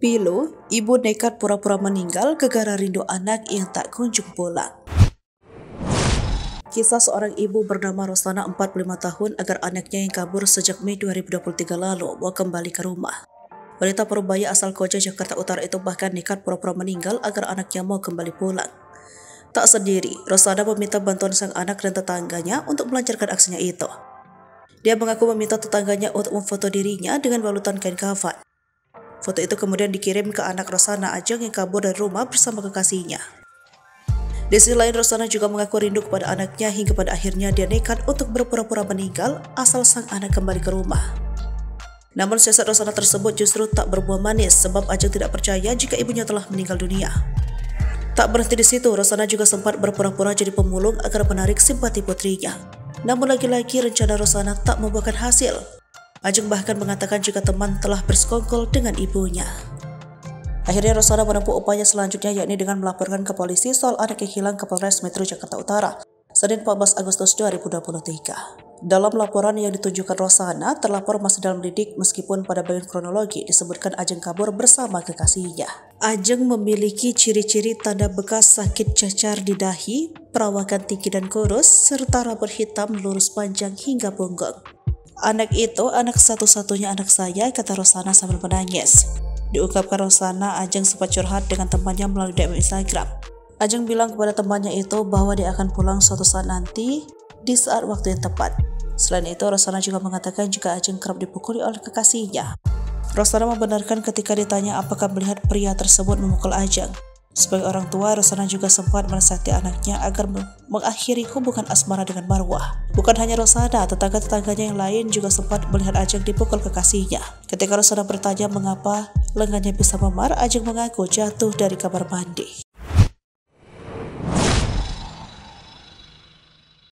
Pilu, ibu nekat pura-pura meninggal gara-gara rindu anak yang tak kunjung pulang. Kisah seorang ibu bernama Rosana 45 tahun agar anaknya yang kabur sejak Mei 2023 lalu mau kembali ke rumah. Wanita Parubaya asal Koja, Jakarta Utara itu bahkan nekat pura-pura meninggal agar anaknya mau kembali pulang. Tak sendiri, Rosana meminta bantuan sang anak dan tetangganya untuk melancarkan aksinya itu. Dia mengaku meminta tetangganya untuk memfoto dirinya dengan balutan kain kafan. Foto itu kemudian dikirim ke anak Rosana Ajeng yang kabur dari rumah bersama kekasihnya. Di sisi lain, Rosana juga mengaku rindu kepada anaknya hingga pada akhirnya dia nekat untuk berpura-pura meninggal asal sang anak kembali ke rumah. Namun siasat Rosana tersebut justru tak berbuah manis sebab Ajeng tidak percaya jika ibunya telah meninggal dunia. Tak berhenti di situ, Rosana juga sempat berpura-pura jadi pemulung agar menarik simpati putrinya. Namun lagi-lagi rencana Rosana tak membuahkan hasil. Ajeng bahkan mengatakan jika teman telah bersekongkol dengan ibunya. Akhirnya Rosana menempuh upaya selanjutnya yakni dengan melaporkan ke polisi soal anak yang hilang ke Polres Metro Jakarta Utara, Senin 14 Agustus 2023. Dalam laporan yang ditunjukkan Rosana, terlapor masih dalam lidik meskipun pada bagian kronologi disebutkan Ajeng kabur bersama kekasihnya. Ajeng memiliki ciri-ciri tanda bekas sakit cacar di dahi, perawakan tinggi dan kurus, serta rambut hitam lurus panjang hingga punggung. Anak itu anak satu-satunya anak saya, kata Rosana sambil menangis. Diungkapkan Rosana, Ajeng sempat curhat dengan temannya melalui DM Instagram. Ajeng bilang kepada temannya itu bahwa dia akan pulang suatu saat nanti di saat waktu yang tepat. Selain itu, Rosana juga mengatakan jika Ajeng kerap dipukuli oleh kekasihnya. Rosana membenarkan ketika ditanya apakah melihat pria tersebut memukul Ajeng. Sebagai orang tua, Rosana juga sempat menasihati anaknya agar mengakhiri hubungan asmara dengan Marwah. Bukan hanya Rosana, tetangga-tetangganya yang lain juga sempat melihat Ajeng dipukul kekasihnya. Ketika Rosana bertanya mengapa lengannya bisa memar, Ajeng mengaku jatuh dari kamar mandi.